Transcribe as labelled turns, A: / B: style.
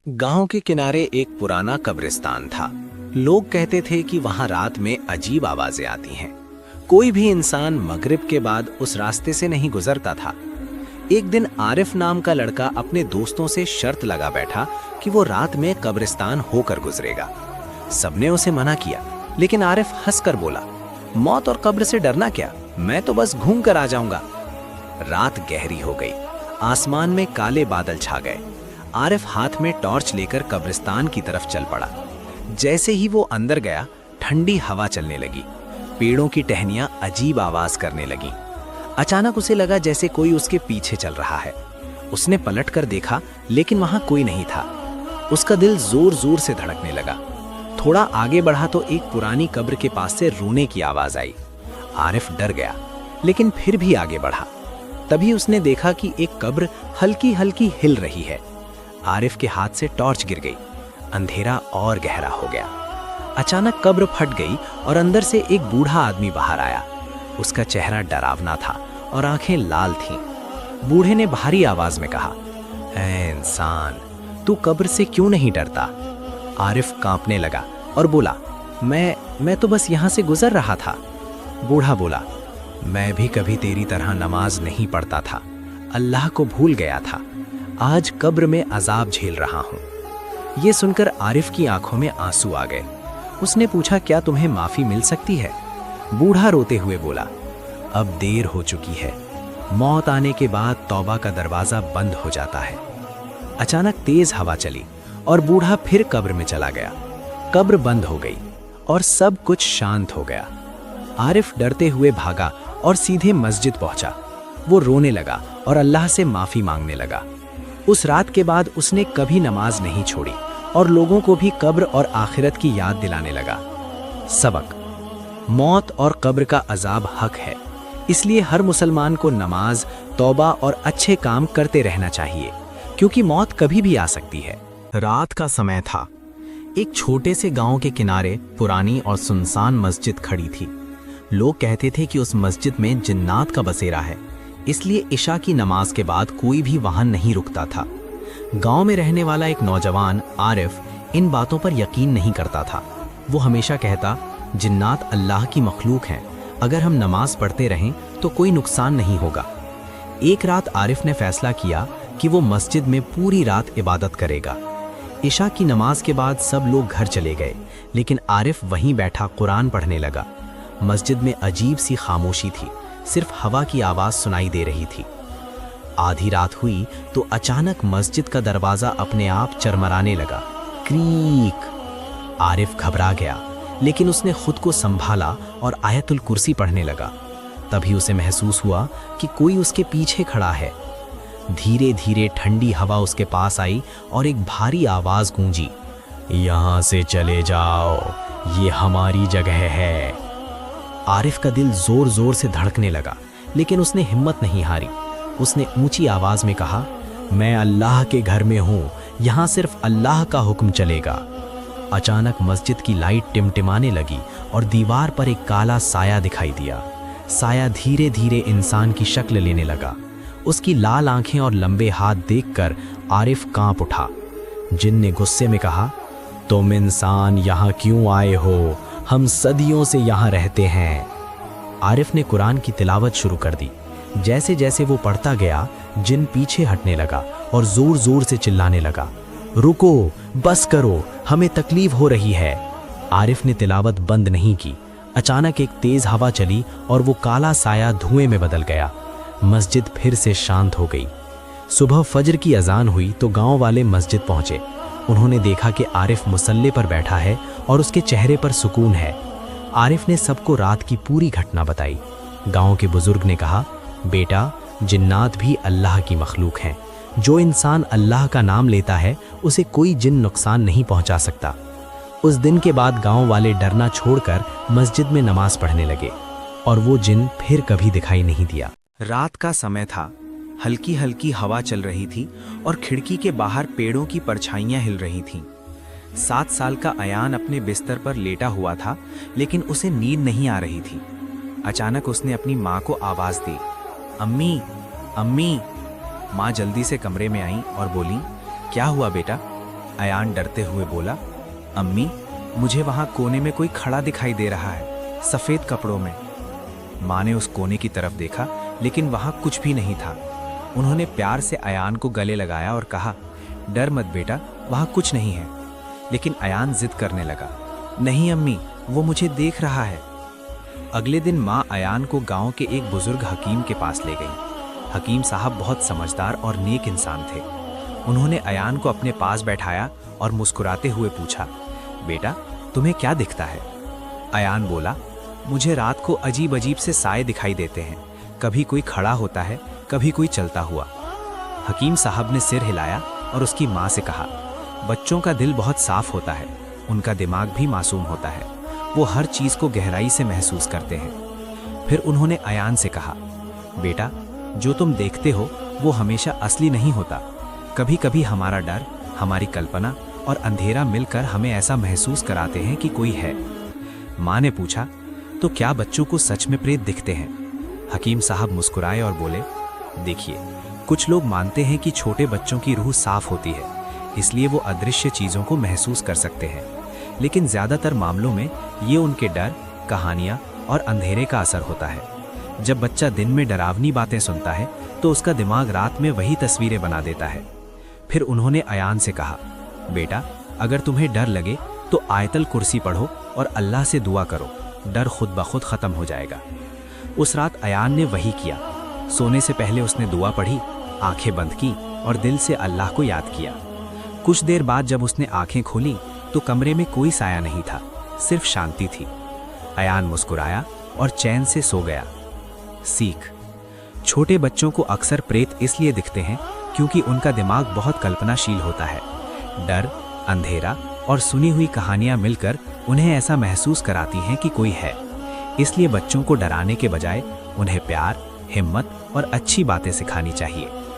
A: गांव के किनारे एक पुराना कब्रिस्तान था। लोग कहते थे कि वहां रात में अजीब आवाजें आती हैं। कोई भी इंसान मगरिब के बाद उस रास्ते से नहीं गुजरता था। एक दिन आरिफ नाम का लड़का अपने दोस्तों से शर्त लगा बैठा कि वो रात में कब्रिस्तान होकर गुजरेगा। सबने उसे मना किया, लेकिन आरिफ हंसकर बोला, मौत और कब्र से डरना क्या, मैं तो बस घूम कर आ जाऊंगा। रात गहरी हो गई, आसमान में काले बादल छा गए। आरिफ हाथ में टॉर्च लेकर कब्रिस्तान की तरफ चल पड़ा। जैसे ही वो अंदर गया, ठंडी हवा चलने लगी। पेड़ों की टहनियां अजीब आवाज करने लगीं। अचानक उसे लगा जैसे कोई उसके पीछे चल रहा है। उसने पलटकर देखा, लेकिन वहां कोई नहीं था। उसका दिल जोर जोर से धड़कने लगा। थोड़ा आगे बढ़ा तो एक पुरानी कब्र के पास से रोने की आवाज आई। आरिफ डर गया, लेकिन फिर भी आगे बढ़ा। तभी उसने देखा कि एक कब्र हल्की हल्की हिल रही है। आरिफ के हाथ से टॉर्च गिर गई। अंधेरा और गहरा हो गया। अचानक कब्र फट गई और अंदर से एक बूढ़ा आदमी बाहर आया। उसका चेहरा डरावना था और आंखें लाल थीं। बूढ़े ने भारी आवाज में कहा, ऐ इंसान, तू कब्र से क्यों नहीं डरता? आरिफ कांपने लगा और बोला, मैं तो बस यहां से गुजर रहा था। बूढ़ा बोला, मैं भी कभी तेरी तरह नमाज नहीं पढ़ता था, अल्लाह को भूल गया था। आज कब्र में अजाब झेल रहा हूं। ये सुनकर आरिफ की आंखों में आंसू आ गए। उसने पूछा, क्या तुम्हें माफी मिल सकती है? बूढ़ा रोते हुए बोला, अब देर हो चुकी है। मौत आने के बाद तौबा का दरवाजा बंद हो जाता है। अचानक तेज हवा चली और बूढ़ा फिर कब्र में चला गया। कब्र बंद हो गई और सब कुछ शांत हो गया। आरिफ डरते हुए भागा और सीधे मस्जिद पहुंचा। वो रोने लगा और अल्लाह से माफी मांगने लगा। उस रात के बाद उसने कभी नमाज नहीं छोड़ी और लोगों को भी कब्र और आखिरत की याद दिलाने लगा। सबक: मौत और कब्र का अजाब हक है, इसलिए हर मुसलमान को नमाज, तौबा और अच्छे काम करते रहना चाहिए, क्योंकि मौत कभी भी आ सकती है। रात का समय था। एक छोटे से गांव के किनारे पुरानी और सुनसान मस्जिद खड़ी थी। लोग कहते थे कि उस मस्जिद में जिन्नात का बसेरा है, इसलिए इशा की नमाज के बाद कोई भी वहां नहीं रुकता था। गांव में रहने वाला एक नौजवान आरिफ इन बातों पर यकीन नहीं करता था। वो हमेशा कहता, जिन्नात अल्लाह की मखलूक हैं, अगर हम नमाज पढ़ते रहें तो कोई नुकसान नहीं होगा। एक रात आरिफ ने फैसला किया कि वो मस्जिद में पूरी रात इबादत करेगा। इशा की नमाज के बाद सब लोग घर चले गए, लेकिन आरिफ वहीं बैठा कुरान पढ़ने लगा। मस्जिद में अजीब सी खामोशी थी, सिर्फ हवा की आवाज सुनाई दे रही थी। आधी रात हुई तो अचानक मस्जिद का दरवाजा अपने आप चरमराने लगा, क्रीक। आरिफ घबरा गया, लेकिन उसने खुद को संभाला और आयतुल कुर्सी पढ़ने लगा। तभी उसे महसूस हुआ कि कोई उसके पीछे खड़ा है। धीरे धीरे ठंडी हवा उसके पास आई और एक भारी आवाज गूंजी, यहां से चले जाओ, ये हमारी जगह है। आरिफ का दिल जोर जोर से धड़कने लगा, लेकिन उसने हिम्मत नहीं हारी। उसने ऊंची आवाज में कहा, मैं अल्लाह के घर में हूं, यहां सिर्फ अल्लाह का हुक्म चलेगा। अचानक मस्जिद की लाइट टिमटिमाने लगी और दीवार पर एक काला साया दिखाई दिया। साया धीरे धीरे इंसान की शक्ल लेने लगा। उसकी लाल आंखें और लंबे हाथ देखकर आरिफ कांप उठा। जिन ने गुस्से में कहा, तुम इंसान यहाँ क्यों आए हो? हम सदियों से यहाँ रहते हैं। आरिफ ने कुरान की तिलावत शुरू कर दी। जैसे जैसे वो पढ़ता गया, जिन पीछे हटने लगा और जोर जोर से चिल्लाने लगा, रुको, बस करो, हमें तकलीफ हो रही है। आरिफ ने तिलावत बंद नहीं की। अचानक एक तेज हवा चली और वो काला साया धुएं में बदल गया। मस्जिद फिर से शांत हो गई। सुबह फजर की अजान हुई तो गांव वाले मस्जिद पहुंचे। उन्होंने देखा कि आरिफ मुसल्ले पर बैठा है और उसके चेहरे पर सुकून है। आरिफ ने सबको रात की पूरी घटना बताई। गांव के बुजुर्ग ने कहा, बेटा, जिन्नात भी अल्लाह की मखलूक हैं। जो इंसान अल्लाह का नाम लेता है, उसे कोई जिन नुकसान नहीं पहुंचा सकता। उस दिन के बाद गांव वाले डरना छोड़कर मस्जिद में नमाज पढ़ने लगे और वो जिन फिर कभी दिखाई नहीं दिया। रात का समय था। हल्की हल्की हवा चल रही थी और खिड़की के बाहर पेड़ों की परछाइयां हिल रही थीं। 7 साल का अयान अपने बिस्तर पर लेटा हुआ था, लेकिन उसे नींद नहीं आ रही थी। अचानक उसने अपनी माँ को आवाज दी, अम्मी, अम्मी। माँ जल्दी से कमरे में आई और बोली, क्या हुआ बेटा?
B: अयान डरते हुए बोला, अम्मी, मुझे वहां कोने में कोई खड़ा दिखाई दे रहा है, सफेद कपड़ों में। माँ ने उस कोने की तरफ देखा, लेकिन वहां कुछ भी नहीं था। उन्होंने प्यार से अयान को गले लगाया और कहा, डर मत बेटा, वहां कुछ नहीं है। लेकिन अयान जिद करने लगा, नहीं अम्मी, वो मुझे देख रहा है। अगले दिन माँ अयान को गांव के एक बुजुर्ग हकीम के पास ले गई। हकीम साहब बहुत समझदार और नेक इंसान थे। उन्होंने अयान को अपने पास बैठाया और मुस्कुराते हुए पूछा, बेटा, तुम्हें क्या दिखता है? अयान बोला, मुझे रात को अजीब अजीब से साए दिखाई देते हैं, कभी कोई खड़ा होता है, कभी कोई चलता हुआ। हकीम साहब ने सिर हिलाया और उसकी माँ से कहा, बच्चों का दिल बहुत साफ होता है, उनका दिमाग भी मासूम होता है, वो हर चीज़ को गहराई से महसूस करते हैं। फिर उन्होंने अयान से कहा, बेटा, जो तुम देखते हो वो हमेशा असली नहीं होता। कभी कभी हमारा डर, हमारी कल्पना और अंधेरा मिलकर हमें ऐसा महसूस कराते हैं कि कोई है। माँ ने पूछा, तो क्या बच्चों को सच में प्रेत दिखते हैं? हकीम साहब मुस्कुराए और बोले, देखिए, कुछ लोग मानते हैं कि छोटे बच्चों की रूह साफ होती है, इसलिए वो अदृश्य चीज़ों को महसूस कर सकते हैं। लेकिन ज़्यादातर मामलों में ये उनके डर, कहानियाँ और अंधेरे का असर होता है। जब बच्चा दिन में डरावनी बातें सुनता है तो उसका दिमाग रात में वही तस्वीरें बना देता है। फिर उन्होंने अयान से कहा, बेटा, अगर तुम्हें डर लगे तो आयतल कुर्सी पढ़ो और अल्लाह से दुआ करो, डर खुद ब खुद ख़त्म हो जाएगा। उस रात अयान ने वही किया। सोने से पहले उसने दुआ पढ़ी, आंखें बंद की और दिल से अल्लाह को याद किया। कुछ देर बाद जब उसने आंखें खोली तो कमरे में कोई साया नहीं था, सिर्फ शांति थी। अयान मुस्कुराया और चैन से सो गया। सीख: छोटे बच्चों को अक्सर प्रेत इसलिए दिखते हैं क्योंकि उनका दिमाग बहुत कल्पनाशील होता है। डर, अंधेरा और सुनी हुई कहानियां मिलकर उन्हें ऐसा महसूस कराती हैं कि कोई है। इसलिए बच्चों को डराने के बजाय उन्हें प्यार, हिम्मत और अच्छी बातें सिखानी चाहिए।